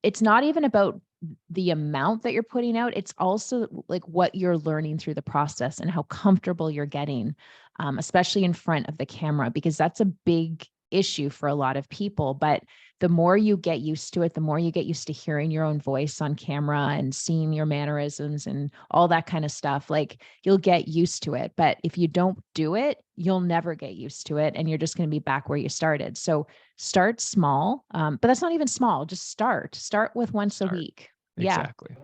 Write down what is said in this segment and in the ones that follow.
it's not even about the amount that you're putting out. It's also like what you're learning through the process and how comfortable you're getting, especially in front of the camera, because that's a big issue for a lot of people. But the more you get used to it, the more you get used to hearing your own voice on camera and seeing your mannerisms and all that kind of stuff, like you'll get used to it. But if you don't do it, you'll never get used to it. And you're just going to be back where you started. So start small, but that's not even small. Just start with once a week. Yeah. Exactly.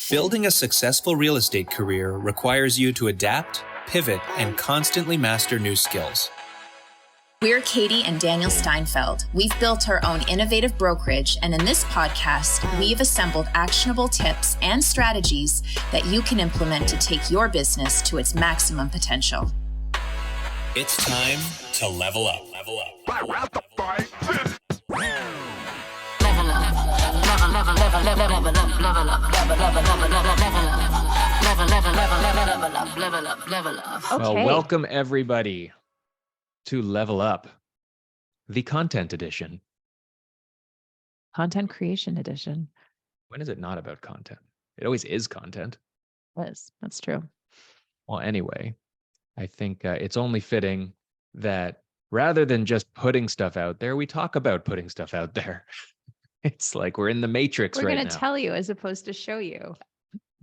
Building a successful real estate career requires you to adapt, pivot, and constantly master new skills. We're Katie and Daniel Steinfeld. We've built our own innovative brokerage, and in this podcast, we've assembled actionable tips and strategies that you can implement to take your business to its maximum potential. It's time to level up. Level up. Okay. Well, welcome everybody to Level Up, the content edition. Content creation edition. When is it not about content? It always is content. That's true. Well, anyway, I think it's only fitting that rather than just putting stuff out there, we talk about putting stuff out there. It's like we're in the Matrix right now. We're going to tell you as opposed to show you,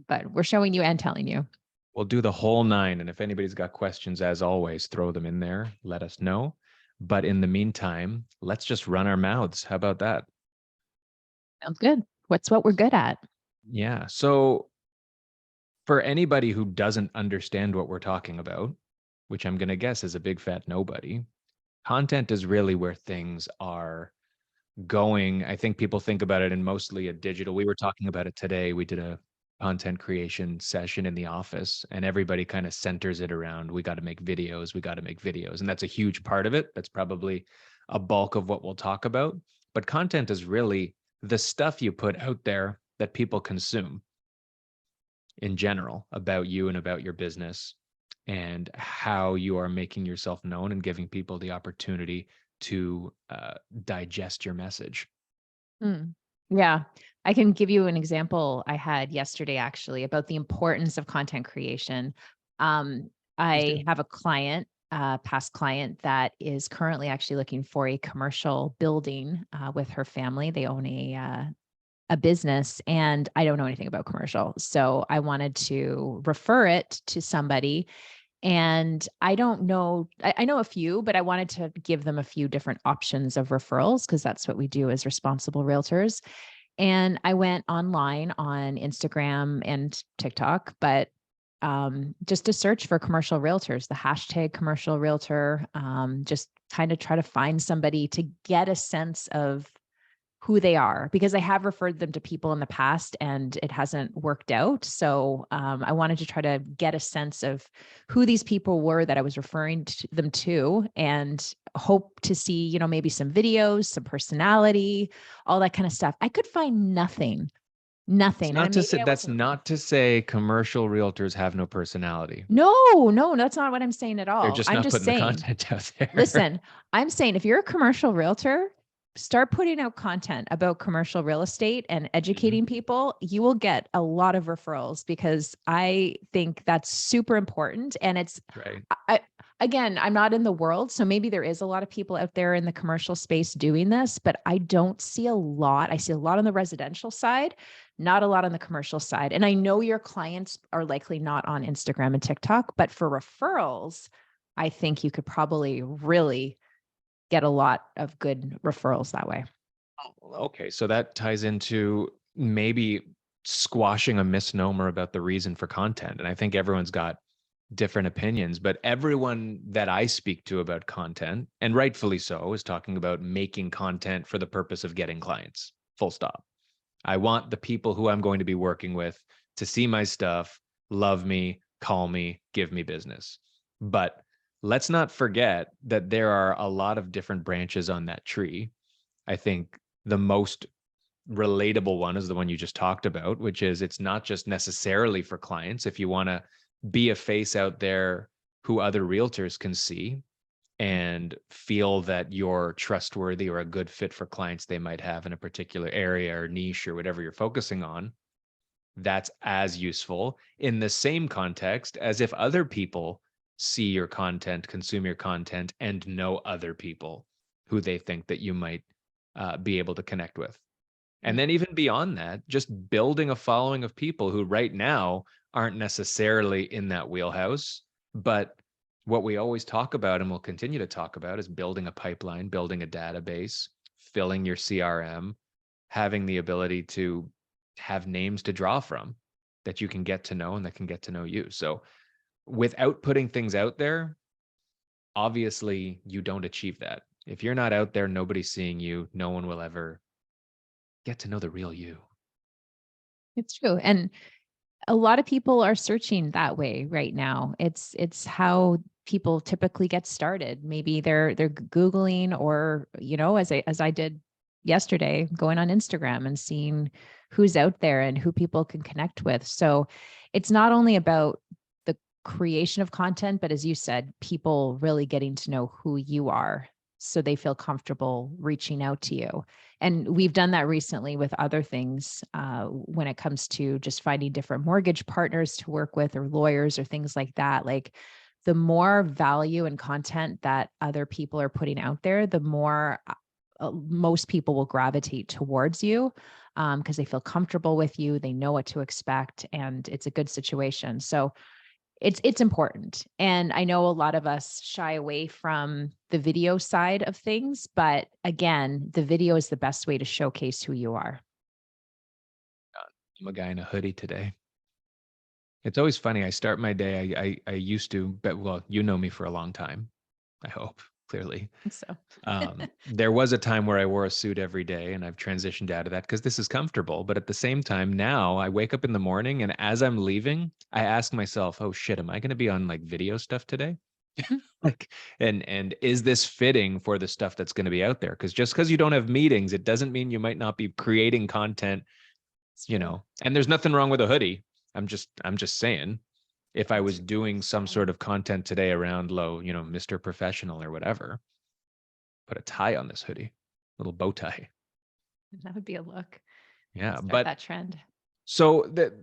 but we're showing you and telling you. We'll do the whole nine. And if anybody's got questions, as always, throw them in there. Let us know. But in the meantime, let's just run our mouths. How about that? Sounds good. What's what we're good at? Yeah. So for anybody who doesn't understand what we're talking about, which I'm going to guess is a big fat nobody, content is really where things are going. I think people think about it in mostly a digital. We were talking about it today. We did a content creation session in the office, and everybody kind of centers it around, we got to make videos. And that's a huge part of it. That's probably a bulk of what we'll talk about. But content is really the stuff you put out there that people consume in general about you and about your business, and how you are making yourself known and giving people the opportunity to digest your message. Yeah. I can give you an example I had yesterday, actually, about the importance of content creation. I have a client, past client, that is currently actually looking for a commercial building with her family. They own a business, and I don't know anything about commercial. So I wanted to refer it to somebody. And I don't know, I know a few, but I wanted to give them a few different options of referrals, because that's what we do as responsible realtors. And I went online on Instagram and TikTok, but just to search for commercial realtors, the hashtag commercial realtor, just kind of try to find somebody to get a sense of who they are, because I have referred them to people in the past and it hasn't worked out. So I wanted to try to get a sense of who these people were that I was referring them to, and hope to see, maybe some videos, some personality, all that kind of stuff. I could find nothing. That's not to say commercial realtors have no personality. No, that's not what I'm saying at all. They're just not putting the content out there. Listen, I'm saying if you're a commercial realtor, start putting out content about commercial real estate and educating people. You will get a lot of referrals, because I think that's super important. And it's right. Again, I'm not in the world, so maybe there is a lot of people out there in the commercial space doing this, but I don't see a lot. I see a lot on the residential side, not a lot on the commercial side. And I know your clients are likely not on Instagram and TikTok, but for referrals, I think you could probably really get a lot of good referrals that way. Okay. So that ties into maybe squashing a misnomer about the reason for content. And I think everyone's got different opinions, but everyone that I speak to about content, and rightfully so, is talking about making content for the purpose of getting clients. Full stop. I want the people who I'm going to be working with to see my stuff, love me, call me, give me business. But let's not forget that there are a lot of different branches on that tree. I think the most relatable one is the one you just talked about, which is it's not just necessarily for clients. If you want to be a face out there who other realtors can see, and feel that you're trustworthy or a good fit for clients they might have in a particular area or niche or whatever you're focusing on, that's as useful in the same context as if other people see your content, consume your content, and know other people who they think that you might be able to connect with. And then even beyond that, just building a following of people who right now aren't necessarily in that wheelhouse. But what we always talk about and will continue to talk about is building a pipeline, building a database, filling your CRM, having the ability to have names to draw from that you can get to know and that can get to know you. So without putting things out there, obviously you don't achieve that. If you're not out there, nobody's seeing you, no one will ever get to know the real you. It's true. And a lot of people are searching that way right now. It's how people typically get started. Maybe they're Googling, or, as I did yesterday, going on Instagram and seeing who's out there and who people can connect with. So it's not only about the creation of content, but as you said, people really getting to know who you are so they feel comfortable reaching out to you. And we've done that recently with other things when it comes to just finding different mortgage partners to work with, or lawyers, or things like that. Like, the more value and content that other people are putting out there, the more most people will gravitate towards you, because they feel comfortable with you, they know what to expect, and it's a good situation. So it's important. And I know a lot of us shy away from the video side of things, but again, the video is the best way to showcase who you are. I'm a guy in a hoodie today. It's always funny. I start my day. I used to, but well, you know me for a long time, I hope, clearly. So There was a time where I wore a suit every day, and I've transitioned out of that because this is comfortable. But at the same time, now I wake up in the morning, and as I'm leaving, I ask myself, oh shit, am I going to be on like video stuff today? Like, and is this fitting for the stuff that's going to be out there? Because just because you don't have meetings, it doesn't mean you might not be creating content, and there's nothing wrong with a hoodie. I'm just saying, if I was doing some sort of content today around Mr. Professional or whatever, put a tie on this hoodie, little bow tie. that would be a look. Yeah. Start But that trend. so that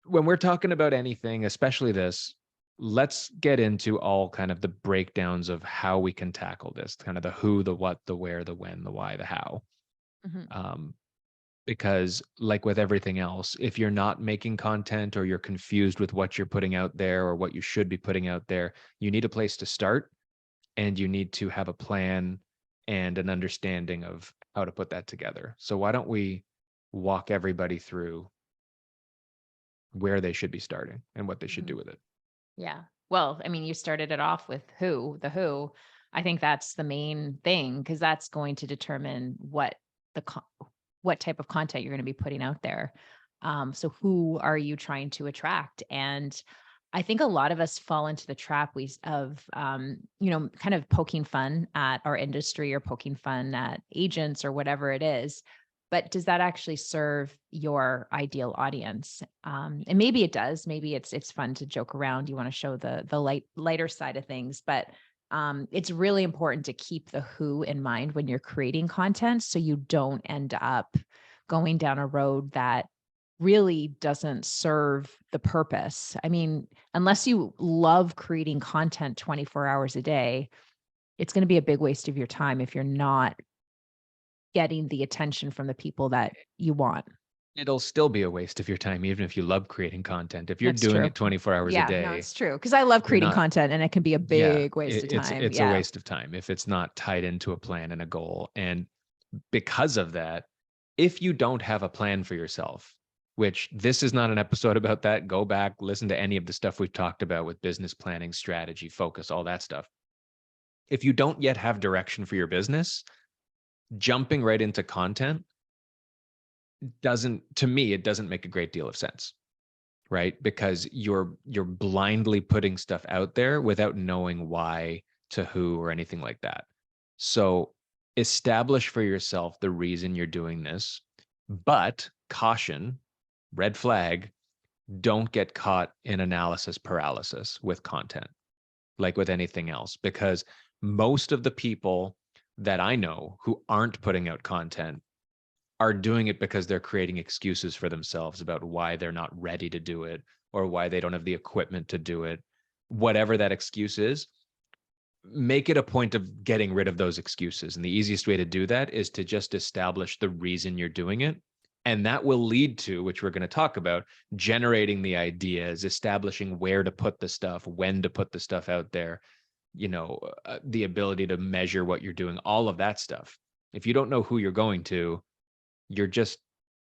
when we're talking about anything, especially this, let's get into all kind of the breakdowns of how we can tackle this, kind of the who, the what, the where, the when, the why, the how. Because like with everything else, if you're not making content, or you're confused with what you're putting out there or what you should be putting out there, you need a place to start, and you need to have a plan and an understanding of how to put that together. So why don't we walk everybody through where they should be starting and what they should do with it? Yeah. Well, I mean, you started it off with the who. I think that's the main thing, because that's going to determine what type of content you're going to be putting out there. So who are you trying to attract? And I think a lot of us fall into the trap of kind of poking fun at our industry, or poking fun at agents, or whatever it is. But does that actually serve your ideal audience? And maybe it does. Maybe it's fun to joke around. You want to show the lighter side of things, but it's really important to keep the who in mind when you're creating content, so you don't end up going down a road that really doesn't serve the purpose. I mean, unless you love creating content 24 hours a day, it's going to be a big waste of your time if you're not getting the attention from the people that you want. It'll still be a waste of your time, even if you love creating content. If you're That's doing true. it 24 hours Yeah, a day, no, it's true. Because I love creating content, and it can be a big waste of time. It's a waste of time if it's not tied into a plan and a goal. And because of that, if you don't have a plan for yourself, which this is not an episode about that, go back, listen to any of the stuff we've talked about with business planning, strategy, focus, all that stuff. If you don't yet have direction for your business, jumping right into content doesn't make a great deal of sense, right? Because you're blindly putting stuff out there without knowing why, to who, or anything like that. So establish for yourself the reason you're doing this, but caution, red flag, don't get caught in analysis paralysis with content, like with anything else, because most of the people that I know who aren't putting out content are doing it because they're creating excuses for themselves about why they're not ready to do it or why they don't have the equipment to do it. Whatever that excuse is, make it a point of getting rid of those excuses. And the easiest way to do that is to just establish the reason you're doing it. And that will lead to, which we're going to talk about, generating the ideas, establishing where to put the stuff, when to put the stuff out there, the ability to measure what you're doing, all of that stuff. If you don't know who you're going to, you're just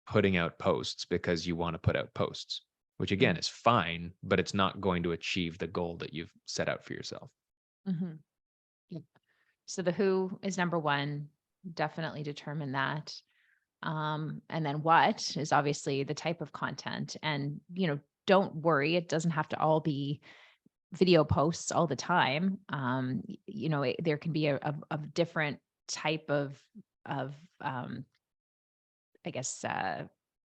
putting out posts because you want to put out posts, which again is fine, but it's not going to achieve the goal that you've set out for yourself. Mm-hmm. Yep. So the who is number one, definitely determine that. And then what is obviously the type of content, and, don't worry, it doesn't have to all be video posts all the time. There can be a different type of I guess,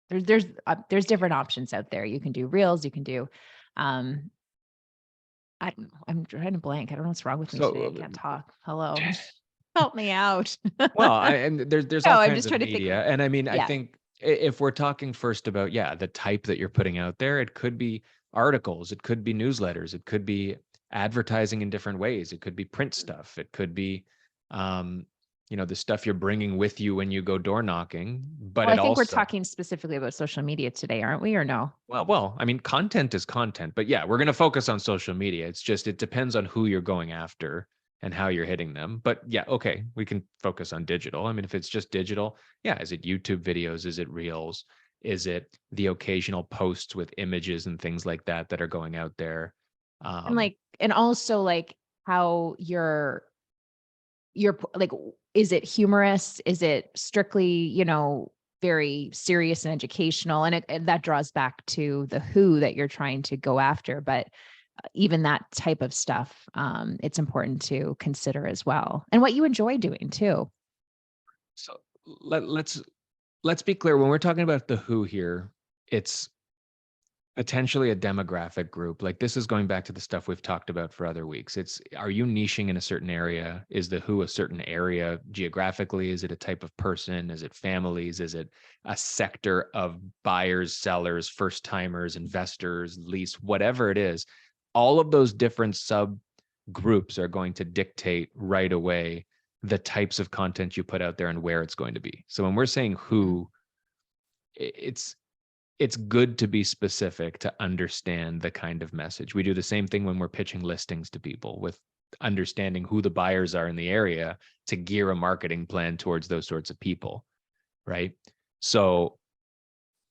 there's different options out there. You can do reels, you can do, I don't know. I'm trying to blank. I don't know what's wrong with me today. I can't talk. Hello. Help me out. Well, and there's No, all I'm kinds just of trying to think media. And I mean, I Yeah. think if we're talking first about, the type that you're putting out there, it could be articles, it could be newsletters, it could be advertising in different ways. It could be print stuff. It could be, the stuff you're bringing with you when you go door knocking, but Well, it I think we're also, talking specifically about social media today, aren't we, or no? well, I mean, content is content, but yeah, we're going to focus on social media. It's just, it depends on who you're going after and how you're hitting them. But yeah, okay, we can focus on digital. I mean, if it's just digital, is it YouTube videos? Is it reels? Is it the occasional posts with images and things like that that are going out there? And also like how you're like, is it humorous? Is it strictly, very serious and educational? And that draws back to the who that you're trying to go after. But even that type of stuff, it's important to consider as well, and what you enjoy doing too. So let's be clear. When we're talking about the who here, it's potentially a demographic group. Like, this is going back to the stuff we've talked about for other weeks. Are you niching in a certain area? Is the who a certain area geographically? Is it a type of person? Is it families? Is it a sector of buyers, sellers, first timers, investors, lease, whatever it is? All of those different subgroups are going to dictate right away the types of content you put out there and where it's going to be. So when we're saying who, it's good to be specific to understand the kind of message. We do the same thing when we're pitching listings to people, with understanding who the buyers are in the area to gear a marketing plan towards those sorts of people, right? So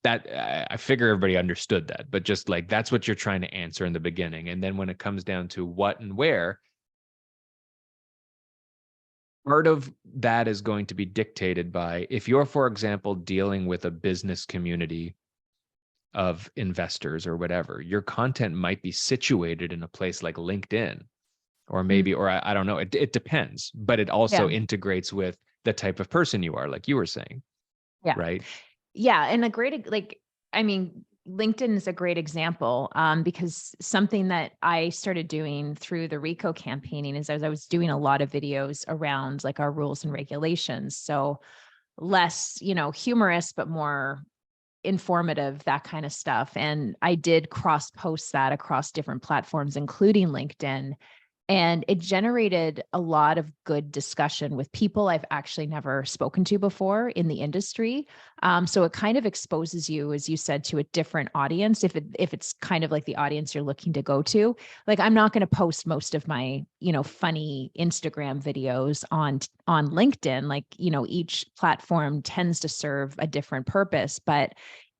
that, I figure everybody understood that, but just like, that's what you're trying to answer in the beginning. And then when it comes down to what and where, part of that is going to be dictated by, if you're, for example, dealing with a business community of investors or whatever, your content might be situated in a place like LinkedIn, or maybe, or I don't know, it depends, but it also integrates with the type of person you are, like you were saying. Yeah. Right. Yeah. And LinkedIn is a great example, because something that I started doing through the RICO campaigning is, as I was doing a lot of videos around like our rules and regulations. So less, humorous, but more informative, that kind of stuff. And I did cross post that across different platforms, including LinkedIn. And it generated a lot of good discussion with people I've actually never spoken to before in the industry. So it kind of exposes you, as you said, to a different audience. If it's kind of like the audience you're looking to go to, like, I'm not going to post most of my, funny Instagram videos on LinkedIn. Like, each platform tends to serve a different purpose, but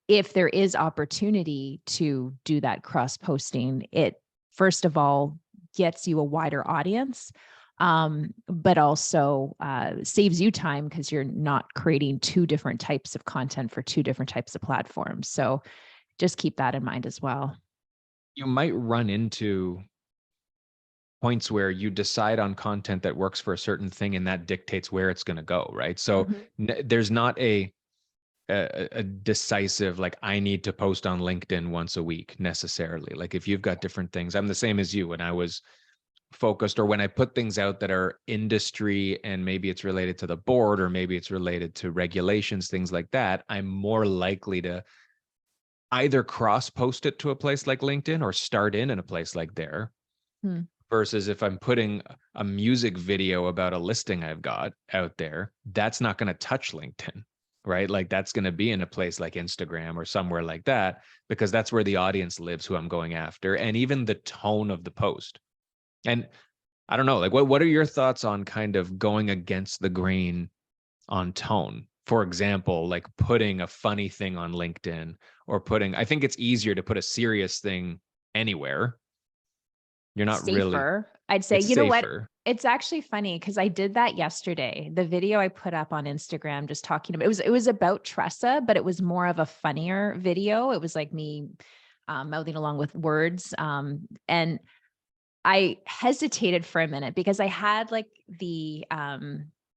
if there is opportunity to do that cross posting, it, first of all, gets you a wider audience, but also saves you time, because you're not creating two different types of content for two different types of platforms. So just keep that in mind as well. You might run into points where you decide on content that works for a certain thing, and that dictates where it's going to go, right? So there's not a decisive, like, I need to post on LinkedIn once a week necessarily. Like, if you've got different things, I'm the same as you. When I was focused, or when I put things out that are industry and maybe it's related to the board or maybe it's related to regulations, things like that, I'm more likely to either cross post it to a place like LinkedIn or start in a place like there. Versus if I'm putting a music video about a listing I've got out there, that's not going to touch LinkedIn, right? Like that's going to be in a place like Instagram or somewhere like that, because that's where the audience lives who I'm going after, and even the tone of the post. And I don't know, like what are your thoughts on kind of going against the grain on tone? For example, like putting a funny thing on LinkedIn, or I think it's easier to put a serious thing anywhere. You're not safer, really. I'd say, It's you know what? safer. It's actually funny because I did that yesterday. The video I put up on Instagram, just talking about, it was about Tressa, but it was more of a funnier video. It was like me mouthing along with words. And I hesitated for a minute because I had like the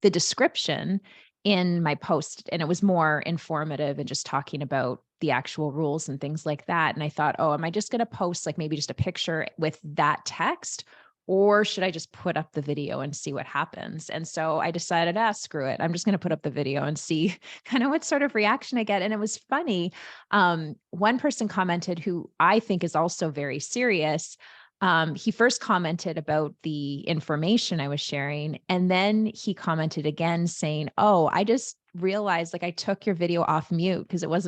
description in my post, and it was more informative and just talking about the actual rules and things like that. And I thought, oh, am I just going to post like maybe just a picture with that text, or should I just put up the video and see what happens? And so I decided, screw it. I'm just going to put up the video and see kind of what sort of reaction I get. And it was funny. One person commented, who I think is also very serious. He first commented about the information I was sharing, and then he commented again saying, oh, I just realized like I took your video off mute because it was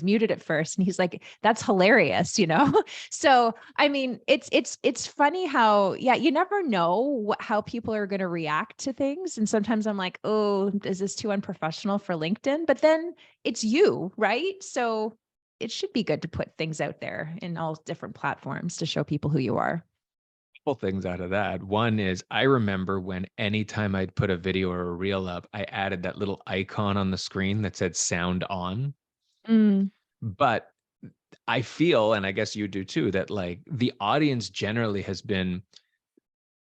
muted at first. And he's like, that's hilarious, you know? So, I mean, it's funny how, you never know how people are going to react to things. And sometimes I'm like, oh, is this too unprofessional for LinkedIn? But then it's you, right? So it should be good to put things out there in all different platforms to show people who you are. Couple things out of that. One is, I remember when anytime I'd put a video or a reel up, I added that little icon on the screen that said sound on. But I feel, and I guess you do too, that like the audience generally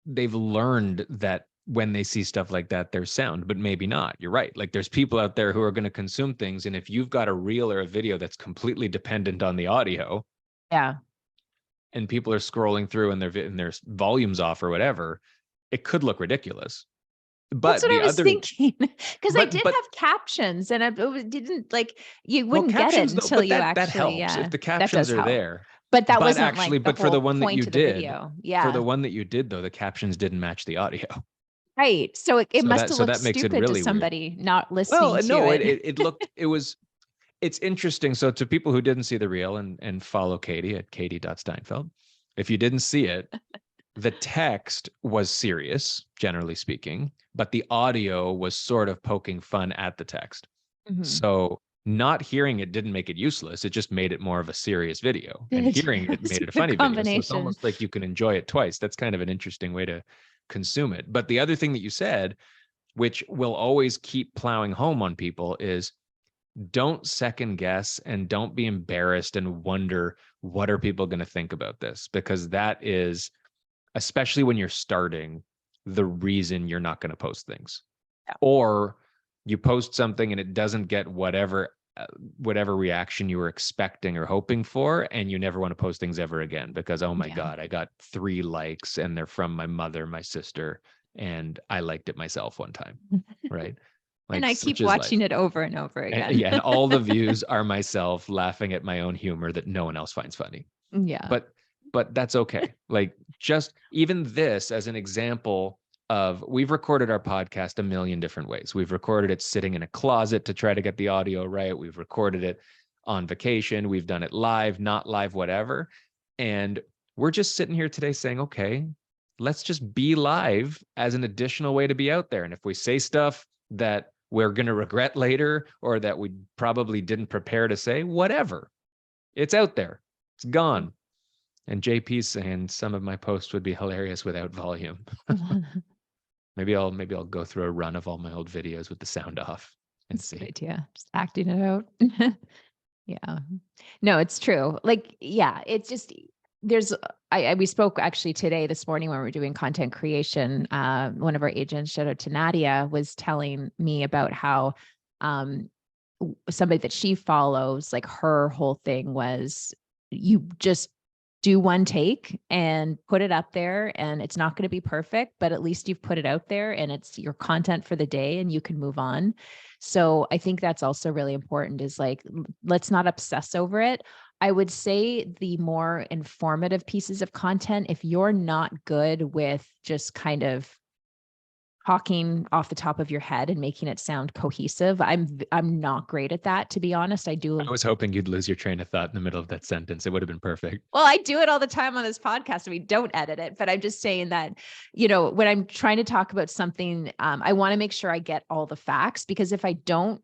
they've learned that when they see stuff like that, there's sound, but maybe not. You're right. Like there's people out there who are going to consume things. And if you've got a reel or a video that's completely dependent on the audio, and people are scrolling through and their volumes off or whatever, it could look ridiculous. But that's what I was thinking, because I did have captions, and it didn't like, you wouldn't get it until you actually, that helps if the captions are there. But that wasn't actually, like the for the whole one that point you of the did, video. for the one that you did though, the captions didn't match the audio. Right. So it So must that- have so looked that makes it stupid really to somebody not listening Well, to no, it. it's interesting. So to people who didn't see the reel and follow Katie at katie.steinfeld, if you didn't see it, the text was serious, generally speaking, but the audio was sort of poking fun at the text. So not hearing it didn't make it useless. It just made it more of a serious video. And hearing it made it a funny video. So it's almost like you can enjoy it twice. That's kind of an interesting way to consume it. But the other thing that you said, which will always keep plowing home on people, is don't second guess and don't be embarrassed and wonder, what are people going to think about this? Because that is, especially when you're starting, the reason you're not going to post things. Or you post something and it doesn't get whatever reaction you were expecting or hoping for, and you never want to post things ever again because, oh my God, I got 3 likes and they're from my mother, my sister, and I liked it myself one time, right? Like, and I keep watching it over and over again. And all the views are myself laughing at my own humor that no one else finds funny. Yeah. But that's okay. Like, just even this as an example of, we've recorded our podcast a million different ways. We've recorded it sitting in a closet to try to get the audio right. We've recorded it on vacation. We've done it live, not live, whatever. And we're just sitting here today saying, okay, let's just be live as an additional way to be out there. And if we say stuff that we're going to regret later, or that we probably didn't prepare to say, whatever, it's out there, it's gone. And JP's saying some of my posts would be hilarious without volume. Maybe I'll go through a run of all my old videos with the sound off and That's see. a good idea. Just acting it out. Yeah. No, it's true. Like, it's just, we spoke actually this morning when we were doing content creation. One of our agents, shout out to Nadia, was telling me about how somebody that she follows, like her whole thing was, you just do one take and put it up there, and it's not going to be perfect, but at least you've put it out there and it's your content for the day and you can move on. So I think that's also really important, is like, let's not obsess over it. I would say the more informative pieces of content, if you're not good with just kind of talking off the top of your head and making it sound cohesive, I'm not great at that, to be honest. I was hoping you'd lose your train of thought in the middle of that sentence. It would have been perfect. Well, I do it all the time on this podcast. We don't edit it, but I'm just saying that, when I'm trying to talk about something, I want to make sure I get all the facts, because if I don't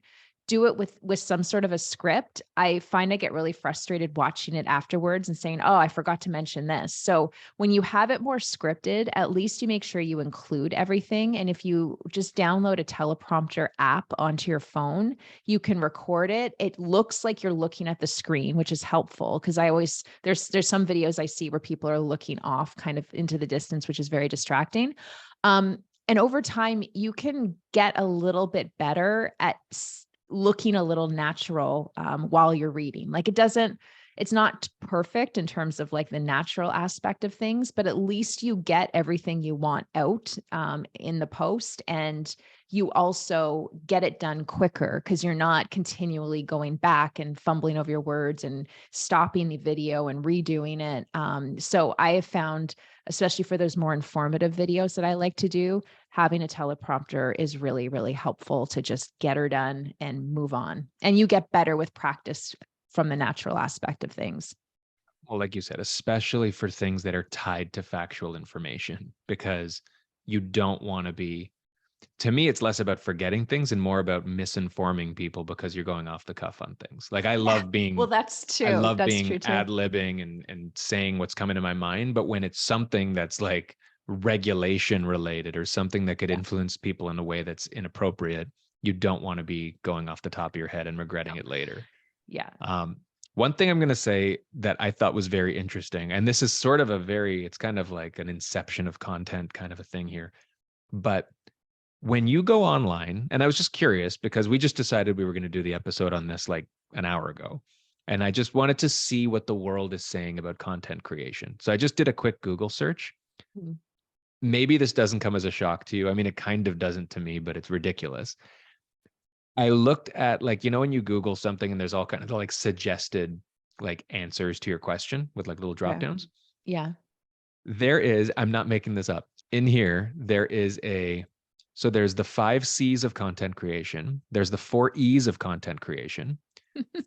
do it with some sort of a script, I find I get really frustrated watching it afterwards and saying, oh, I forgot to mention this. So when you have it more scripted, at least you make sure you include everything. And if you just download a teleprompter app onto your phone, you can record it. It looks like you're looking at the screen, which is helpful, because there's some videos I see where people are looking off kind of into the distance, which is very distracting. And over time, you can get a little bit better at looking a little natural while you're reading. Like, it's not perfect in terms of like the natural aspect of things, but at least you get everything you want out in the post, and you also get it done quicker because you're not continually going back and fumbling over your words and stopping the video and redoing it. So I have found, especially for those more informative videos that I like to do, having a teleprompter is really, really helpful to just get her done and move on. And you get better with practice from the natural aspect of things. Well, like you said, especially for things that are tied to factual information, because you don't want to be, to me, it's less about forgetting things and more about misinforming people because you're going off the cuff on things. Like, I love being, well, that's true. I love that's being true too. ad-libbing and saying what's coming to my mind. But when it's something that's like regulation related or something that could influence people in a way that's inappropriate, you don't want to be going off the top of your head and regretting it later. Yeah. One thing I'm going to say that I thought was very interesting, and this is sort of it's kind of like an inception of content kind of a thing here. But when you go online, and I was just curious because we just decided we were going to do the episode on this like an hour ago, and I just wanted to see what the world is saying about content creation. So I just did a quick Google search. Mhm. Maybe this doesn't come as a shock to you. I mean, it kind of doesn't to me, but it's ridiculous. I looked at, like, when you Google something and there's all kind of like suggested like answers to your question with like little drop downs. Yeah. I'm not making this up. In here, there's the 5 C's of content creation. There's the 4 E's of content creation,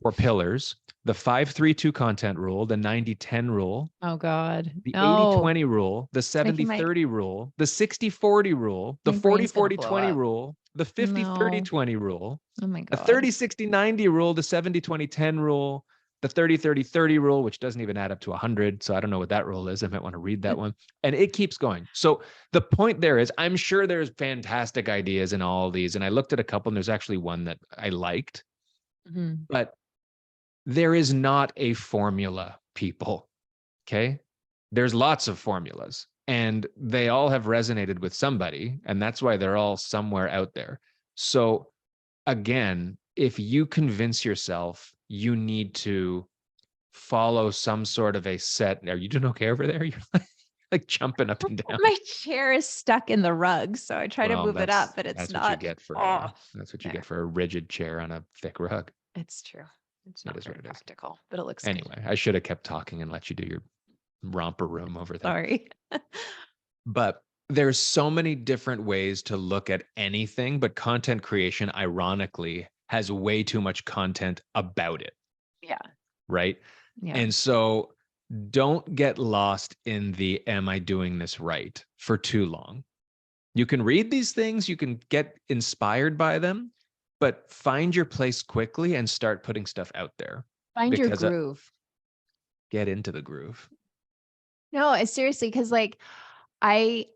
4 pillars, the 5-3-2 content rule, the 90-10 rule. Oh God. The No. 80-20 rule, the 70-30 rule, the 60-40 rule, the My brain's gonna blow 40-40-20 up. rule, the 50-30-20 rule, Oh my the God. 30-60-90 rule, the 70-20-10 rule, the 30-30-30 rule, which doesn't even add up to 100. So I don't know what that rule is. I might want to read that one. And it keeps going. So the point there is, I'm sure there's fantastic ideas in all of these. And I looked at a couple, and there's actually one that I liked. Mhm. But there is not a formula, people. Okay. There's lots of formulas, and they all have resonated with somebody. And that's why they're all somewhere out there. So again, if you convince yourself you need to follow some sort of a set, are you doing okay over there? You're like jumping up and down. My chair is stuck in the rug, so I try to Well, move it up, but it's that's not. what you get for that's what you there. get for a rigid chair on a thick rug. It's true. It's It not is what very it is. practical, but it looks good. Anyway, I should have kept talking and let you do your romper room over there. Sorry. But there's so many different ways to look at anything, but content creation, ironically, has way too much content about it. Yeah. Right. Yeah. And so don't get lost in the, am I doing this right, for too long. You can read these things, you can get inspired by them, but find your place quickly and start putting stuff out there. Find your because, groove. Get into the groove. No, it's seriously, because like I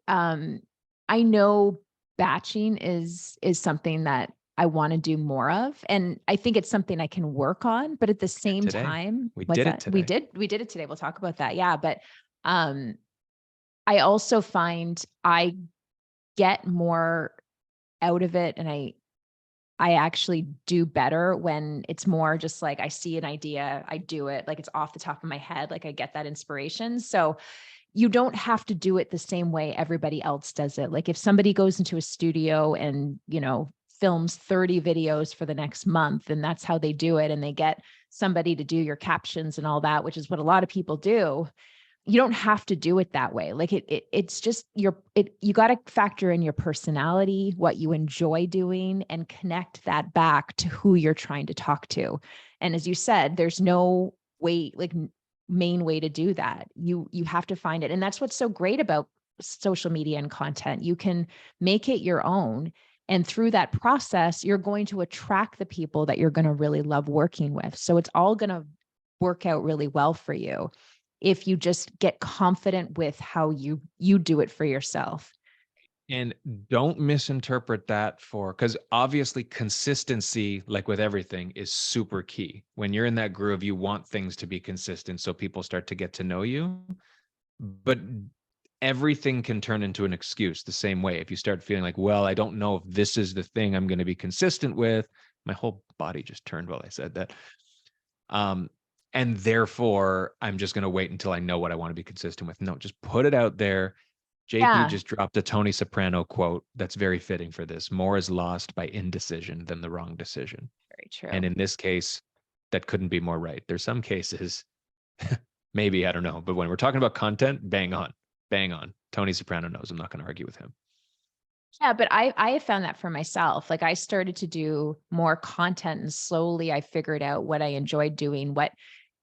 know batching is something that I want to do more of, and I think it's something I can work on. But at the same today. time, We what's did it that? today. We did it today. We'll talk about that. Yeah, but I also find I get more out of it, and I actually do better when it's more just like I see an idea, I do it, like it's off the top of my head, like I get that inspiration. So you don't have to do it the same way everybody else does it. Like if somebody goes into a studio and, films 30 videos for the next month, and that's how they do it, and they get somebody to do your captions and all that, which is what a lot of people do. You don't have to do it that way. Like it's just you got to factor in your personality, what you enjoy doing, and connect that back to who you're trying to talk to. And as you said, there's no way, like main way to do that. You have to find it. And that's what's so great about social media and content. You can make it your own. And through that process, you're going to attract the people that you're going to really love working with. So it's all going to work out really well for you if you just get confident with how you do it for yourself. And don't misinterpret that because obviously consistency, like with everything, is super key. When you're in that groove, you want things to be consistent so people start to get to know you. But everything can turn into an excuse the same way. If you start feeling like, well, I don't know if this is the thing I'm going to be consistent with. My whole body just turned while I said that. And therefore, I'm just going to wait until I know what I want to be consistent with. No, just put it out there. JP just dropped a Tony Soprano quote that's very fitting for this. More is lost by indecision than the wrong decision. Very true. And in this case, that couldn't be more right. There's some cases, maybe, I don't know. But when we're talking about content, bang on. Tony Soprano knows. I'm not going to argue with him. Yeah, but I have found that for myself. Like I started to do more content, and slowly I figured out what I enjoyed doing, what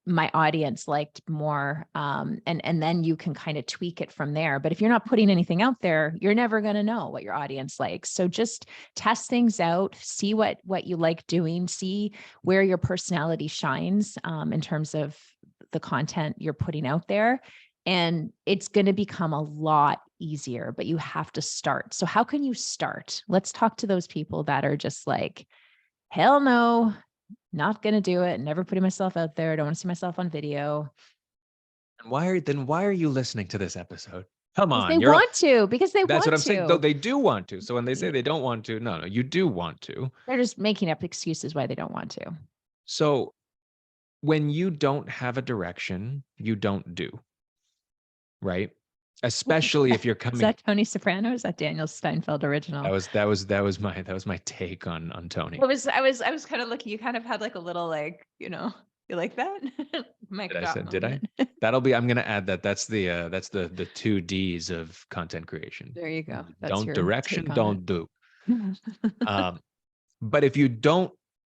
my audience liked more. And then you can kind of tweak it from there. But if you're not putting anything out there, you're never going to know what your audience likes. So just test things out, see what you like doing, see where your personality shines in terms of the content you're putting out there. And it's going to become a lot easier, but you have to start. So how can you start? Let's talk to those people that are just like, hell no, not going to do it. Never putting myself out there. I don't want to see myself on video. And why are you listening to this episode? Come on. They want to, because they want to. That's what I'm saying. Though they do want to. So when they say they don't want to, no, you do want to. They're just making up excuses why they don't want to. So when you don't have a direction, you don't do. Right? Especially if you're coming. Is that Tony Soprano? Is that Daniel Steinfeld original? That was my take on Tony. I was kind of looking. You kind of had like a little like, you like that? Did I? I'm gonna add that. That's the 2 Ds of content creation. There you go. Don't direction, don't do. But if you don't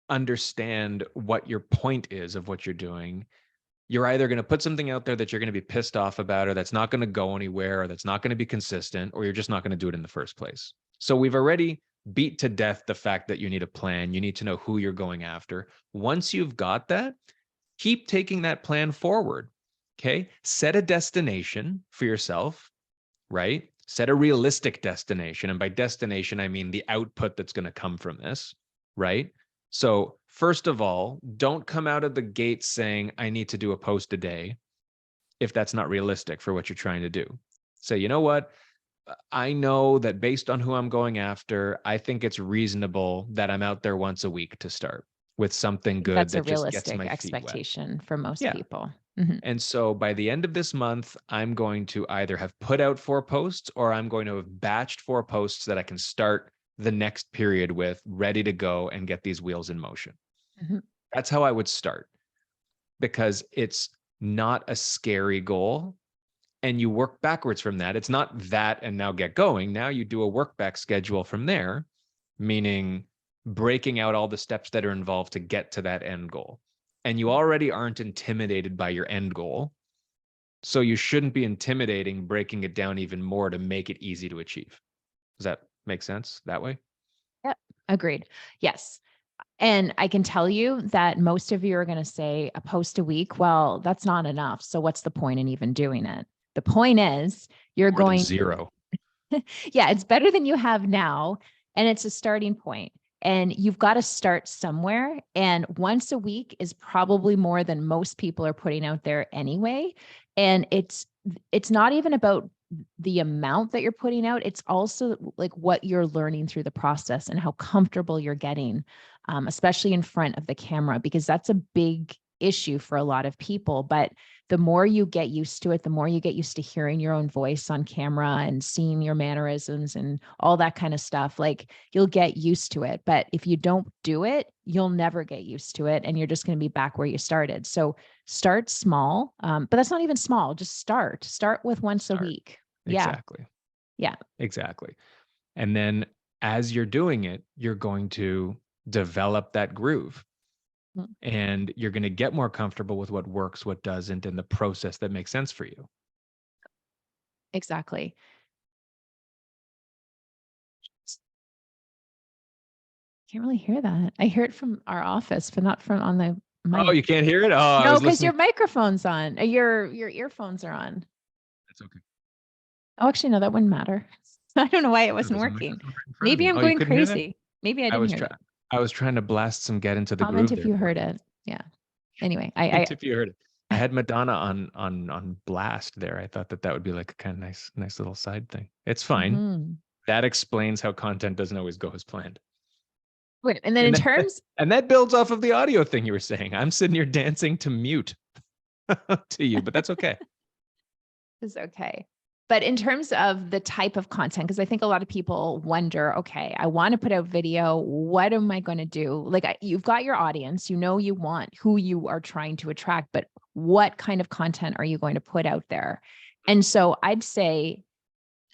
understand what your point is of what you're doing, you're either going to put something out there that you're going to be pissed off about, or that's not going to go anywhere, or that's not going to be consistent, or you're just not going to do it in the first place. So we've already beat to death the fact that you need a plan. You need to know who you're going after. Once you've got that, keep taking that plan forward. Okay. Set a destination for yourself, right? Set a realistic destination. And by destination, I mean the output that's going to come from this, right? So first of all, don't come out of the gate saying, I need to do a post a day, if that's not realistic for what you're trying to do. Say, you know what? I know that based on who I'm going after, I think it's reasonable that I'm out there once a week to start with something good. That's that a realistic just gets my expectation for most people. Mm-hmm. And so by the end of this month, I'm going to either have put out 4 posts, or I'm going to have batched 4 posts that I can start the next period with, ready to go and get these wheels in motion. Mm-hmm. That's how I would start, because it's not a scary goal, and you work backwards from that. It's not that and now get going. Now you do a work back schedule from there, meaning breaking out all the steps that are involved to get to that end goal. And you already aren't intimidated by your end goal, so you shouldn't be intimidating breaking it down even more to make it easy to achieve. Does that make sense that way? Yep. Agreed. Yes. And I can tell you that most of you are going to say a post a week. Well, that's not enough. So what's the point in even doing it? The point is you're More going than 0. Yeah, it's better than you have now. And it's a starting point. And you've got to start somewhere. And once a week is probably more than most people are putting out there anyway. And it's not even about the amount that you're putting out. It's also like what you're learning through the process and how comfortable you're getting, especially in front of the camera, because that's a big issue for a lot of people. But the more you get used to it, the more you get used to hearing your own voice on camera and seeing your mannerisms and all that kind of stuff, like you'll get used to it. But if you don't do it, you'll never get used to it. And you're just going to be back where you started. So start small, but that's not even small. Just start with once a week. Yeah. Exactly. Yeah. Exactly. And then as you're doing it, you're going to develop that groove. And you're going to get more comfortable with what works, what doesn't, and the process that makes sense for you. Exactly. Can't really hear that. I hear it from our office, but not from on the mic. Oh, you can't hear it? Oh, I No, was because your listening. microphone's on. Your earphones are on. That's okay. Oh, actually, no, that wouldn't matter. I don't know why it wasn't There's a working. microphone right in front of Maybe me. I'm Oh, you going couldn't hear that? crazy. Maybe I I didn't was hear trying. that. I was trying to blast some get into the Comment groove if there. you heard it. Yeah. Anyway, If you heard it. I had Madonna on blast there. I thought that would be like a kind of nice little side thing. It's fine. Mhm. That explains how content doesn't always go as planned. Wait, and then in terms, And that builds off of the audio thing you were saying. I'm sitting here dancing to mute to you, but that's okay. is okay. But in terms of the type of content, because I think a lot of people wonder, okay, I want to put out video. What am I going to do? Like you've got your audience, you know, you want who you are trying to attract, but what kind of content are you going to put out there? And so I'd say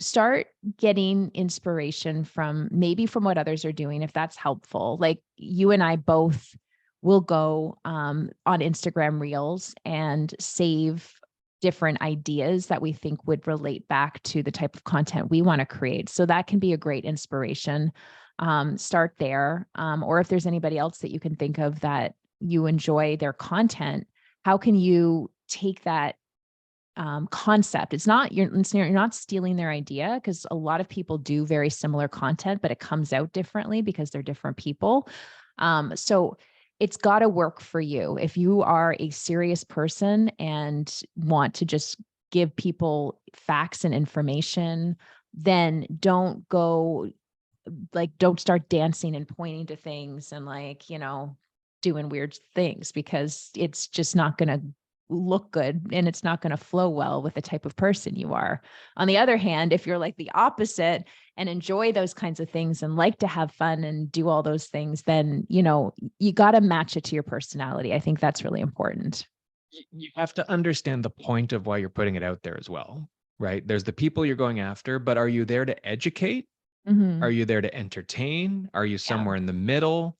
start getting inspiration from what others are doing, if that's helpful. Like you and I both will go on Instagram Reels and save different ideas that we think would relate back to the type of content we want to create. So that can be a great inspiration. Start there. Or if there's anybody else that you can think of that you enjoy their content, how can you take that concept? You're not stealing their idea, because a lot of people do very similar content, but it comes out differently because they're different people. So it's got to work for you. If you are a serious person and want to just give people facts and information, then don't start dancing and pointing to things and doing weird things, because it's just not going to look good and it's not going to flow well with the type of person you are. On the other hand, if you're like the opposite and enjoy those kinds of things and like to have fun and do all those things, then, you got to match it to your personality. I think that's really important. You have to understand the point of why you're putting it out there as well, right? There's the people you're going after, but are you there to educate? Mm-hmm. Are you there to entertain? Are you somewhere in the middle?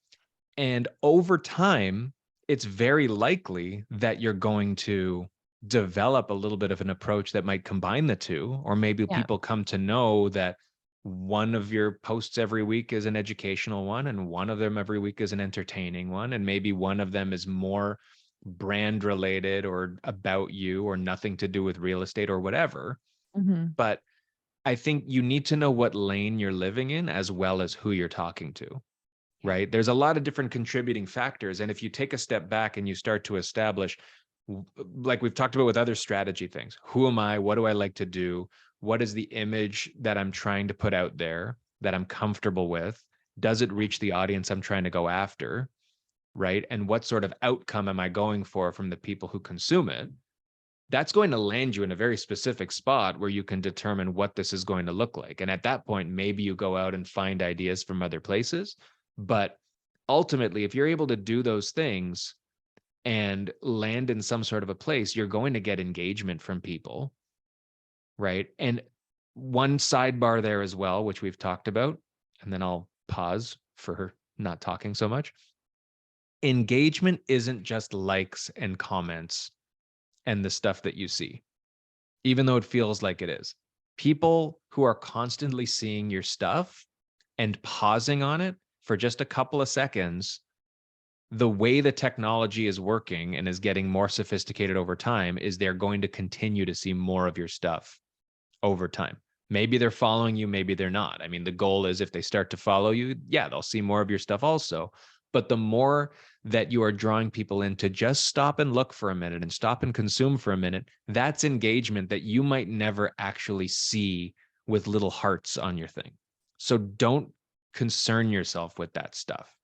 And over time, it's very likely that you're going to develop a little bit of an approach that might combine the two, or maybe people come to know that one of your posts every week is an educational one and one of them every week is an entertaining one, and maybe one of them is more brand related or about you or nothing to do with real estate or whatever. Mm-hmm. But I think you need to know what lane you're living in as well as who you're talking to. Right? There's a lot of different contributing factors. And if you take a step back and you start to establish, like we've talked about with other strategy things, who am I? What do I like to do? What is the image that I'm trying to put out there that I'm comfortable with? Does it reach the audience I'm trying to go after? Right? And what sort of outcome am I going for from the people who consume it? That's going to land you in a very specific spot where you can determine what this is going to look like. And at that point, maybe you go out and find ideas from other places. But ultimately, if you're able to do those things and land in some sort of a place, you're going to get engagement from people, right? And one sidebar there as well, which we've talked about, and then I'll pause for not talking so much. Engagement isn't just likes and comments and the stuff that you see, even though it feels like it is. People who are constantly seeing your stuff and pausing on it for just a couple of seconds, the way the technology is working and is getting more sophisticated over time is they're going to continue to see more of your stuff over time. Maybe they're following you, maybe they're not. I mean, the goal is if they start to follow you, yeah, they'll see more of your stuff also. But the more that you are drawing people in to just stop and look for a minute and stop and consume for a minute, that's engagement that you might never actually see with little hearts on your thing. So don't concern yourself with that stuff.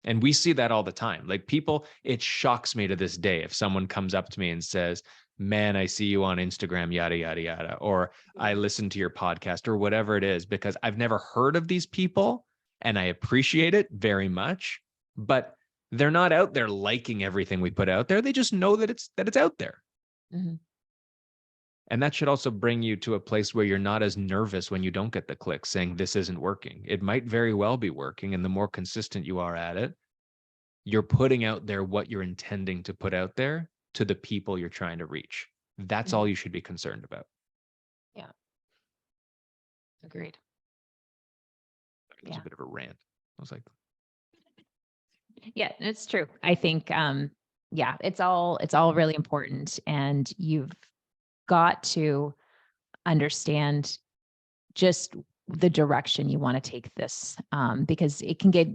And we see that all the time. Like people, it shocks me to this day if someone comes up to me and says, man, I see you on Instagram, yada, yada, yada, or I listen to your podcast or whatever it is, because I've never heard of these people and I appreciate it very much, but they're not out there liking everything we put out there. They just know that it's out there. Mm-hmm. And that should also bring you to a place where you're not as nervous when you don't get the click saying this isn't working. It might very well be working. And the more consistent you are at it, you're putting out there what you're intending to put out there to the people you're trying to reach. That's all you should be concerned about. Yeah. Agreed. It was a bit of a rant. I was like, yeah, it's true. I think, yeah, it's all really important, and you've got to understand just the direction you want to take this, because it can get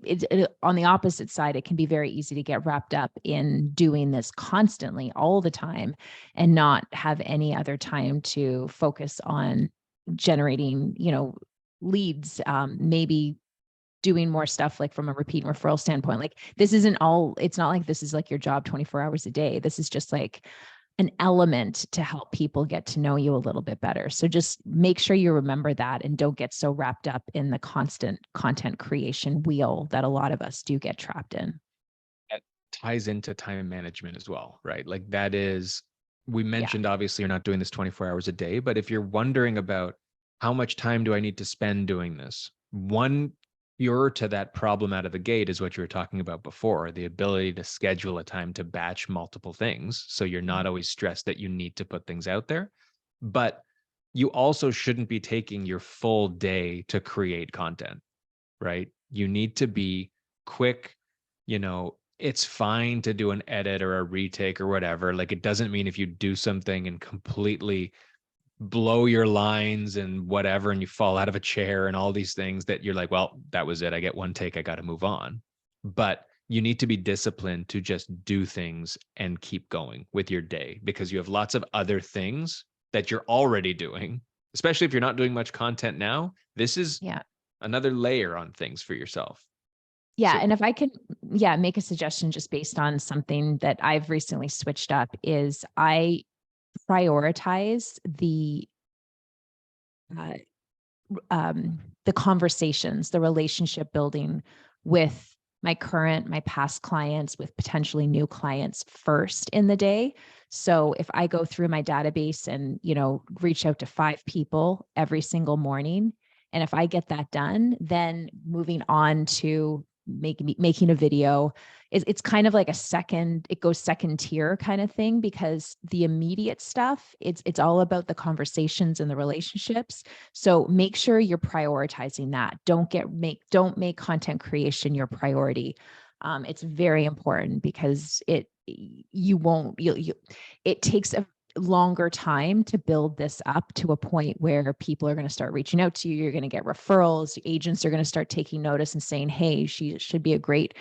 on the opposite side. It can be very easy to get wrapped up in doing this constantly all the time and not have any other time to focus on generating, leads, maybe doing more stuff like from a repeat and referral standpoint. Like this isn't all, it's not like this is like your job 24 hours a day. This is just like an element to help people get to know you a little bit better. So just make sure you remember that and don't get so wrapped up in the constant content creation wheel that a lot of us do get trapped in. That ties into time management as well, right? Like that is, we mentioned, obviously you're not doing this 24 hours a day, but if you're wondering about how much time do I need to spend doing this, one cure to that problem out of the gate is what you were talking about before, the ability to schedule a time to batch multiple things. So you're not always stressed that you need to put things out there, but you also shouldn't be taking your full day to create content, right? You need to be quick. It's fine to do an edit or a retake or whatever. Like it doesn't mean if you do something and completely blow your lines and whatever, and you fall out of a chair and all these things that you're like, well, that was it. I get one take. I got to move on. But you need to be disciplined to just do things and keep going with your day, because you have lots of other things that you're already doing, especially if you're not doing much content now. This is another layer on things for yourself. Yeah. So, and if I can, make a suggestion just based on something that I've recently switched up, is I prioritize the conversations, the relationship building with my past clients, with potentially new clients first in the day. So if I go through my database and, reach out to 5 people every single morning, and if I get that done, then moving on to making a video, it's kind of like it goes second tier kind of thing, because the immediate stuff, it's all about the conversations and the relationships. So make sure you're prioritizing that. Don't make content creation your priority. It's very important, because it takes a longer time to build this up to a point where people are going to start reaching out to you. You're going to get referrals. Agents are going to start taking notice and saying, hey, she should be a great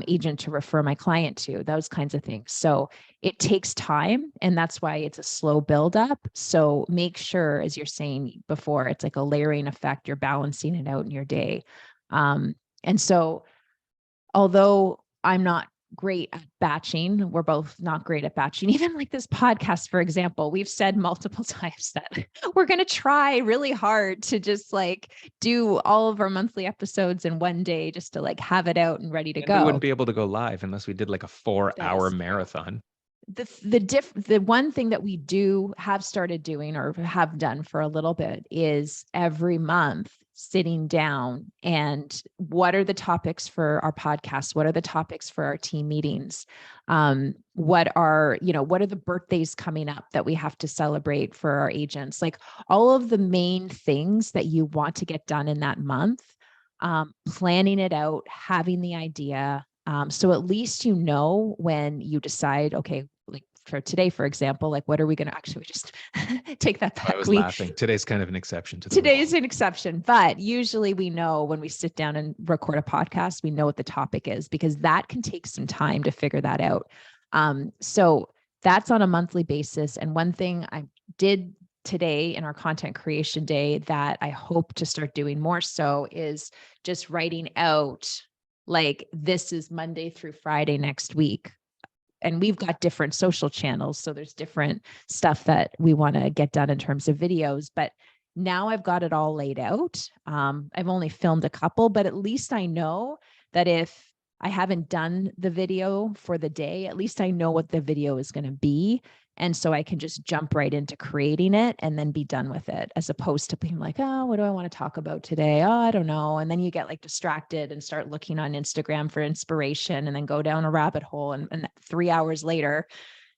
agent to refer my client to, those kinds of things. So it takes time, and that's why it's a slow buildup. So make sure, as you're saying before, it's like a layering effect. You're balancing it out in your day. And so although I'm not great at batching, we're both not great at batching. Even like this podcast, for example, we've said multiple times that we're going to try really hard to just like do all of our monthly episodes in one day, just to like have it out and ready to go. We wouldn't be able to go live unless we did like a 4-hour marathon. The one thing that we have started doing, or have done for a little bit, is every month sitting down and what are the topics for our podcast? What are the topics for our team meetings? What are the birthdays coming up that we have to celebrate for our agents? Like all of the main things that you want to get done in that month, planning it out, having the idea. So at least when you decide, okay, like for today, for example, like what are we going to actually just take that back? I was laughing. Today's kind of an exception to the Today is rule. an exception, but usually we know when we sit down and record a podcast, we know what the topic is because that can take some time to figure that out. So that's on a monthly basis. And one thing I did today in our content creation day that I hope to start doing more so is just writing out like this is Monday through Friday next week. And we've got different social channels. So there's different stuff that we want to get done in terms of videos, but now I've got it all laid out. I've only filmed a couple, but at least I know that if I haven't done the video for the day, at least I know what the video is going to be. And so I can just jump right into creating it and then be done with it, as opposed to being like, oh, what do I want to talk about today? Oh, I don't know. And then you get like distracted and start looking on Instagram for inspiration and then go down a rabbit hole. And 3 hours later,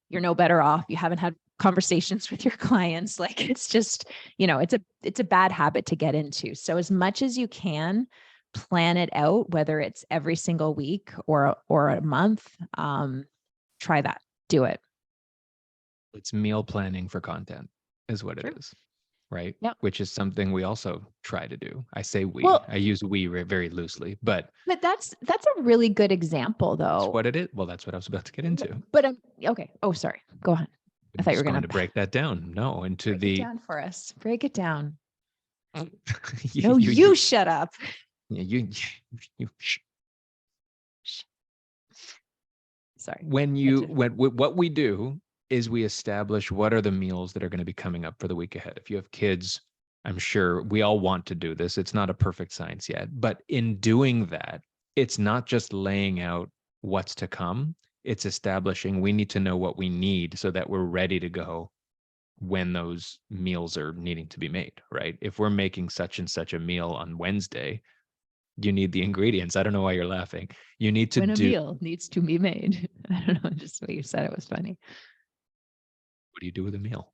you're no better off. You haven't had conversations with your clients. Like it's just, it's a bad habit to get into. So as much as you can, plan it out, whether it's every single week or a month, try that, do it. It's meal planning for content is what Sure. it is, right? Yep. Which is something we also try to do. I say we, Well- I use we very loosely, but But that's a really good example that's though. what it is. Well, that's what I was about to get into. But okay. Oh, sorry. Go on. I thought you were Just going to break that down. No, into break it down for us. Break it down. you, No, you shut up. you Sorry. when That's it. what we do is we establish what are the meals that are going to be coming up for the week ahead. If you have kids, I'm sure we all want to do this. It's not a perfect science yet, but in doing that, it's not just laying out what's to come. It's establishing we need to know what we need so that we're ready to go when those meals are needing to be made, right? If we're making such and such a meal on Wednesday, you need the ingredients. I don't know why you're laughing. You need to When a do. meal needs to be made. I don't know. Just the way you said it was funny. What do you do with a meal?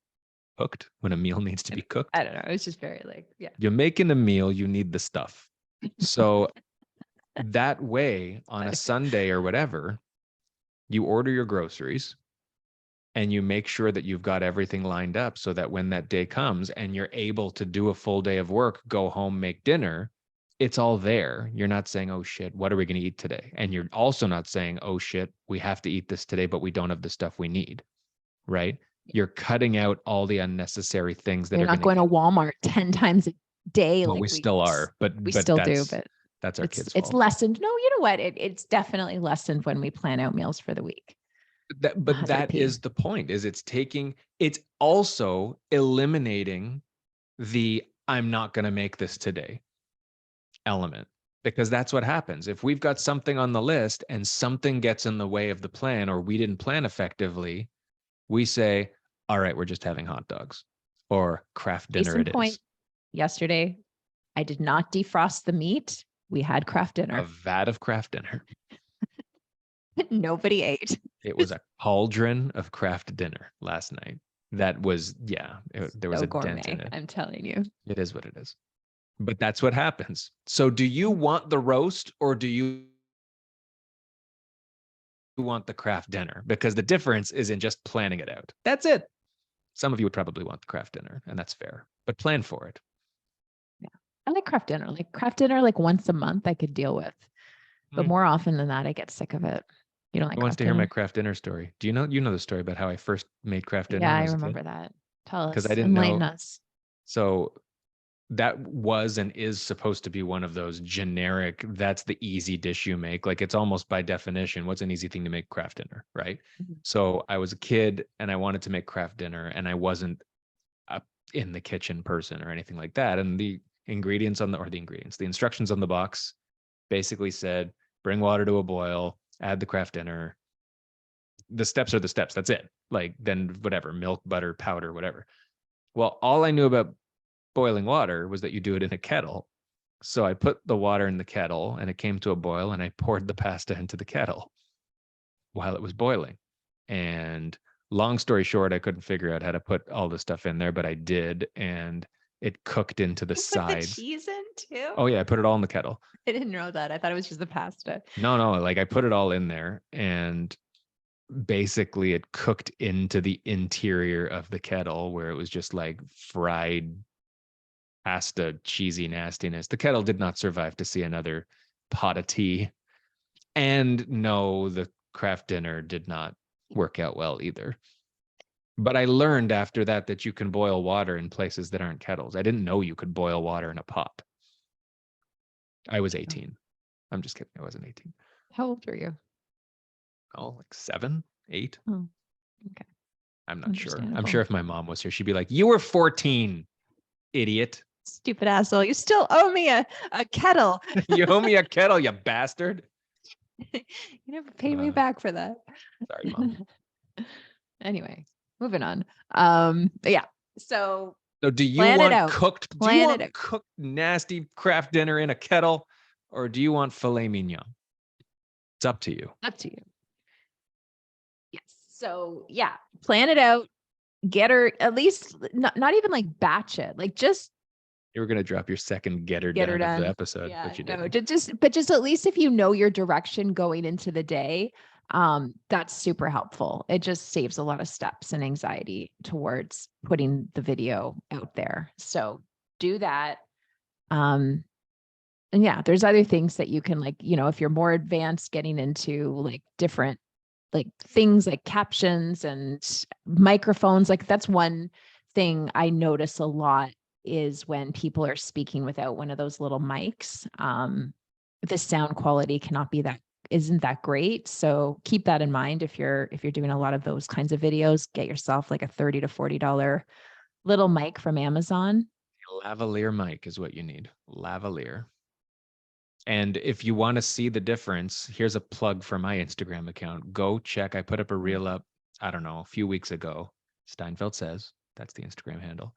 Cooked when a meal needs to be cooked? I don't know. It's just very like, yeah. You're making a meal, you need the stuff. So that way on a Sunday or whatever, you order your groceries and you make sure that you've got everything lined up so that when that day comes and you're able to do a full day of work, go home, make dinner, it's all there. You're not saying, oh shit, what are we going to eat today? And you're also not saying, oh shit, we have to eat this today, but we don't have the stuff we need, right? You're cutting out all the unnecessary things that You're are not going to Walmart 10 times a day. Well, like we still are, but we still do, but that's our kids' it's fault. lessened. No, you know what? It's definitely lessened when we plan out meals for the week. But Have it that appear. is the point, is it's also eliminating the I'm not going to make this today element, because that's what happens. If we've got something on the list and something gets in the way of the plan, or we didn't plan effectively, we say, all right, we're just having hot dogs or craft Case dinner. in point, yesterday, I did not defrost the meat. We had craft dinner. A vat of craft dinner. Nobody ate. It was a cauldron of craft dinner last night. That was, there was So a gourmet, dent in it. I'm telling you. It is what it is. But that's what happens. So do you want the roast or do you want the craft dinner? Because the difference is in just planning it out. That's it. Some of you would probably want the craft dinner, and that's fair, but plan for it. I like craft dinner. Like craft dinner, like once a month I could deal with. But Hmm. more often than that, I get sick of it. You don't like Who wants craft to hear my dinner? craft dinner story? Do you know the story about how I first made craft dinner? Yeah, when I was a kid? remember that. Tell us. 'Cause I didn't Enlighten know- us. So that was and is supposed to be one of those generic, that's the easy dish you make. Like it's almost by definition, what's an easy thing to make? Craft dinner, right? Mhm. So I was a kid and I wanted to make craft dinner and I wasn't up in the kitchen person or anything like that. And the instructions on the box basically said, bring water to a boil, add the craft dinner. The steps are the steps. That's it. Like then whatever, milk, butter, powder, whatever. Well, all I knew about boiling water was that you do it in a kettle. So I put the water in the kettle and it came to a boil and I poured the pasta into the kettle while it was boiling. And long story short, I couldn't figure out how to put all the stuff in there, but I did. And it cooked into the You put sides. the cheese in too? Oh yeah, I put it all in the kettle. I didn't know that. I thought it was just the pasta. No, like I put it all in there and basically it cooked into the interior of the kettle where it was just like fried pasta, cheesy nastiness. The kettle did not survive to see another pot of tea. And no, the craft dinner did not work out well either. But I learned after that you can boil water in places that aren't kettles. I didn't know you could boil water in a pot. I was 18. I'm just kidding. I wasn't 18. How old were you? Oh, like 7, 8. Oh, okay. I'm not sure. I'm Understandable. sure if my mom was here, she'd be like, "You were 14, idiot. Stupid asshole. You still owe me a kettle. You owe me a kettle, you bastard." You never paid me Uh, back for that. Sorry, Mom. Anyway, moving on. Yeah. So So do you Plan it want out. cooked, do you Plan it want out. cooked nasty craft dinner in a kettle, or do you want filet mignon? It's up to you. up to you. Yes. So yeah, plan it out. Get her at least not even like batch it. Like just You were gonna drop your second get her Get her done of the done. episode, yeah, but you no, didn't. just at least if you know your direction going into the day, that's super helpful. It just saves a lot of steps and anxiety towards putting the video out there. So do that. And yeah, there's other things that you can, like, if you're more advanced, getting into like different like things like captions and microphones. Like that's one thing I notice a lot is when people are speaking without one of those little mics. The sound quality isn't that great. So keep that in mind. If you're doing a lot of those kinds of videos, get yourself like a $30 to $40 little mic from Amazon. Lavalier mic is what you need. Lavalier. And if you want to see the difference, here's a plug for my Instagram account. Go check. I put up a reel up, I don't know, a few weeks ago. Steinfeld Says, that's the Instagram handle.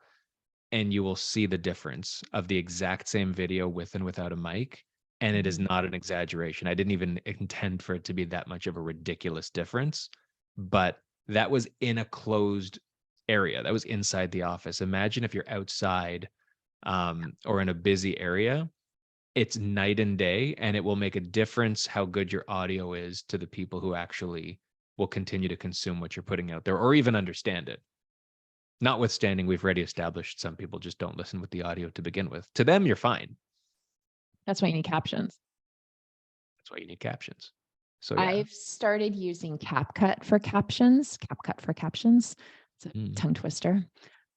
And you will see the difference of the exact same video with and without a mic. And it is not an exaggeration. I didn't even intend for it to be that much of a ridiculous difference, but that was in a closed area. That was inside the office. Imagine if you're outside or in a busy area. It's night and day, and it will make a difference how good your audio is to the people who actually will continue to consume what you're putting out there or even understand it. Notwithstanding, we've already established some people just don't listen with the audio to begin with. To them, you're fine. That's why you need captions. That's why you need captions. So yeah. I've started using CapCut for captions. It's a tongue twister.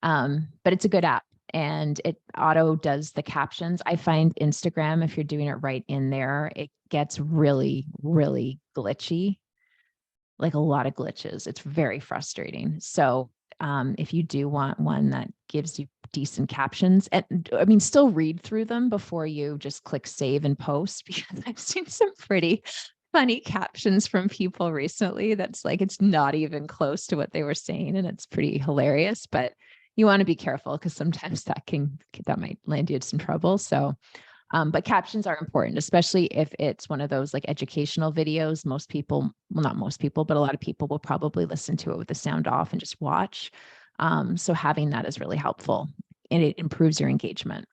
But it's a good app. And it auto does the captions. I find Instagram, if you're doing it right in there, it gets really, really glitchy, like a lot of glitches. It's very frustrating. So if you do want one that gives you decent captions, and I mean, still read through them before you just click save and post, because I've seen some pretty funny captions from people recently. That's like, it's not even close to what they were saying. And it's pretty hilarious, but you want to be careful because sometimes that might land you in some trouble. So, but captions are important, especially if it's one of those like educational videos. Most people, well, not most people, but a lot of people will probably listen to it with the sound off and just watch. So having that is really helpful, and it improves your engagement.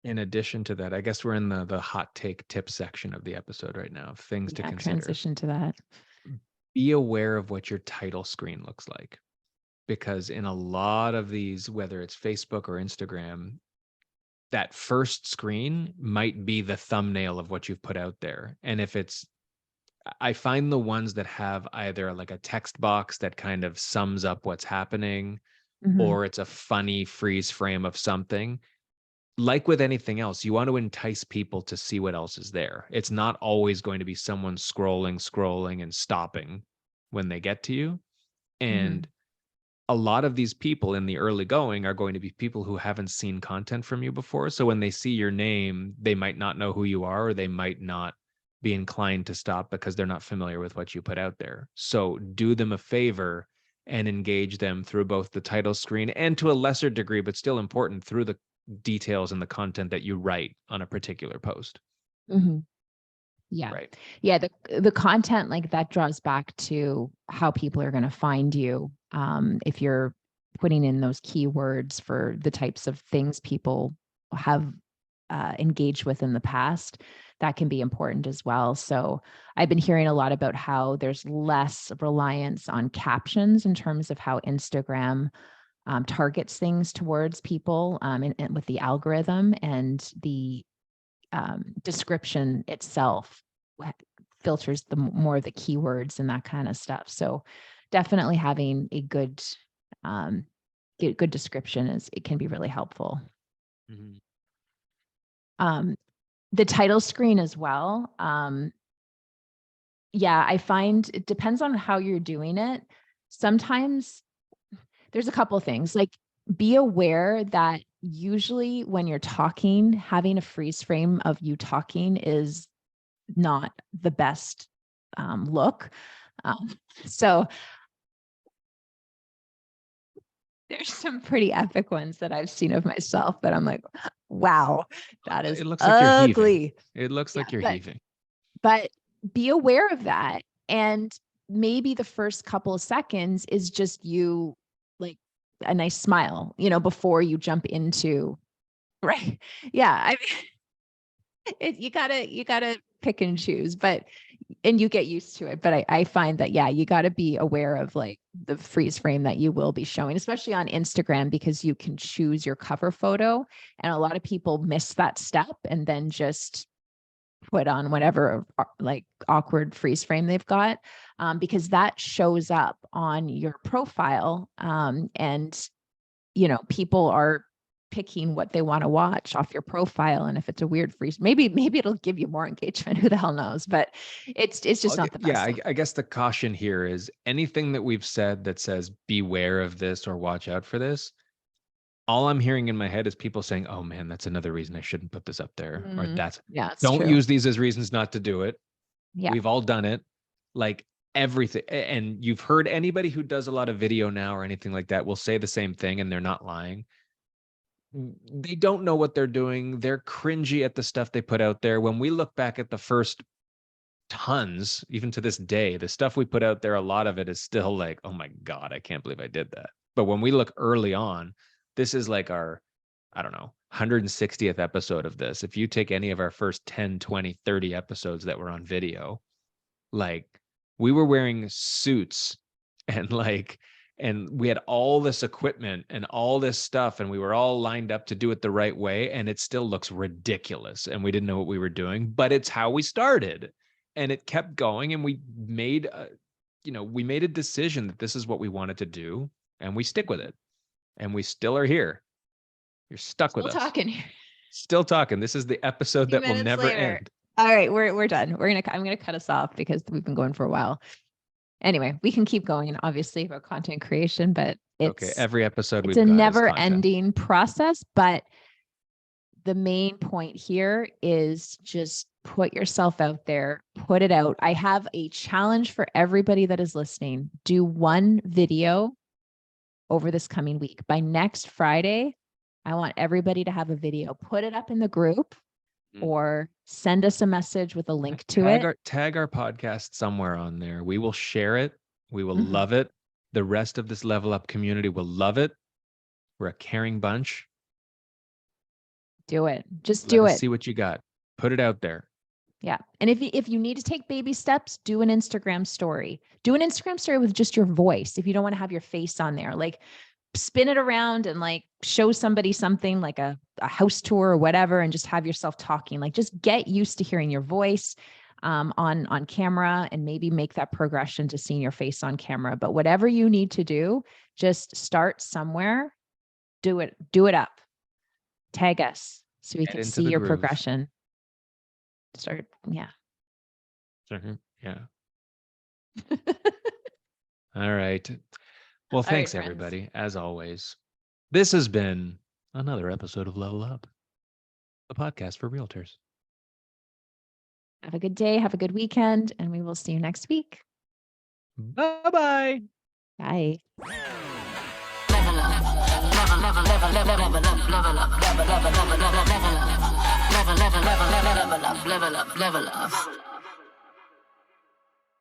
In addition to that, I guess we're in the hot take tip section of the episode right now. Things to consider. Transition to that. Be aware of what your title screen looks like. Because in a lot of these, whether it's Facebook or Instagram, that first screen might be the thumbnail of what you've put out there. And I find the ones that have either like a text box that kind of sums up what's happening, or it's a funny freeze frame of something. Like with anything else, you want to entice people to see what else is there. It's not always going to be someone scrolling and stopping when they get to you. And a lot of these people in the early going are going to be people who haven't seen content from you before. So when they see your name, they might not know who you are, or they might not be inclined to stop because they're not familiar with what you put out there. So do them a favor and engage them through both the title screen and, to a lesser degree, but still important, through the details and the content that you write on a particular post. Yeah. Right. Yeah. The content, like, that draws back to how people are going to find you. If you're putting in those keywords for the types of things people have engaged with in the past, that can be important as well. So I've been hearing a lot about how there's less reliance on captions in terms of how Instagram targets things towards people and with the algorithm, and the description itself filters the more of the keywords and that kind of stuff. So definitely having a good description it can be really helpful. Mhm. The title screen as well. Yeah, I find it depends on how you're doing it. Sometimes there's a couple things, like be aware that usually when you're talking, having a freeze frame of you talking is not the best look. So there's some pretty epic ones that I've seen of myself that I'm like, wow, that is It looks like you're heaving. ugly. It looks like you're heaving. But be aware of that. And maybe the first couple of seconds is just you like a nice smile, before you jump into, right? Yeah. I mean, you gotta pick and choose, and you get used to it. But I find that, yeah, you gotta be aware of like the freeze frame that you will be showing, especially on Instagram, because you can choose your cover photo. And a lot of people miss that step and then just put on whatever like awkward freeze frame they've got, because that shows up on your profile. And, people are picking what they want to watch off your profile. And if it's a weird freeze, maybe it'll give you more engagement. Who the hell knows? But it's just not the best. Yeah, I guess the caution here is anything that we've said that says beware of this or watch out for this. All I'm hearing in my head is people saying, "Oh man, that's another reason I shouldn't put this up there," or don't use these as reasons not to do it. Yeah, we've all done it. Like everything, and you've heard anybody who does a lot of video now or anything like that will say the same thing, and they're not lying. They don't know what they're doing. They're cringy at the stuff they put out there. When we look back at the first tons, even to this day, the stuff we put out there, a lot of it is still like, oh my God, I can't believe I did that. But when we look early on, this is like our, I don't know, 160th episode of this. If you take any of our first 10, 20, 30 episodes that were on video, like we were wearing suits and we had all this equipment and all this stuff, and we were all lined up to do it the right way. And it still looks ridiculous. And we didn't know what we were doing, but it's how we started, and it kept going. And we made a decision that this is what we wanted to do, and we stick with it. And we still are here. You're stuck with us. Still talking here. Still talking. This is the episode that will never end. All right, we're done. I'm gonna cut us off because we've been going for a while. Anyway, we can keep going, obviously, about content creation, but it's every episode it's a never-ending process. But the main point here is just put yourself out there, put it out. I have a challenge for everybody that is listening. Do one video over this coming week. By next Friday, I want everybody to have a video. Put it up in the group or send us a message with a link to it. Tag our podcast somewhere on there. We will share it. We will love it. The rest of this Level Up community will love it. We're a caring bunch. Do it. Just do it. See what you got. Put it out there. Yeah. And if you need to take baby steps, do an Instagram story. Do an Instagram story with just your voice. If you don't want to have your face on there, like spin it around and like show somebody something like a house tour or whatever, and just have yourself talking. Like just get used to hearing your voice on camera, and maybe make that progression to seeing your face on camera. But whatever you need to do, just start somewhere. Do it up. Tag us so we can see your progression. Start. Yeah. Yeah. All right. Well, thanks everybody. As always, this has been another episode of Level Up, the podcast for realtors. Have a good day. Have a good weekend, and we will see you next week. Bye-bye. Bye. Level up.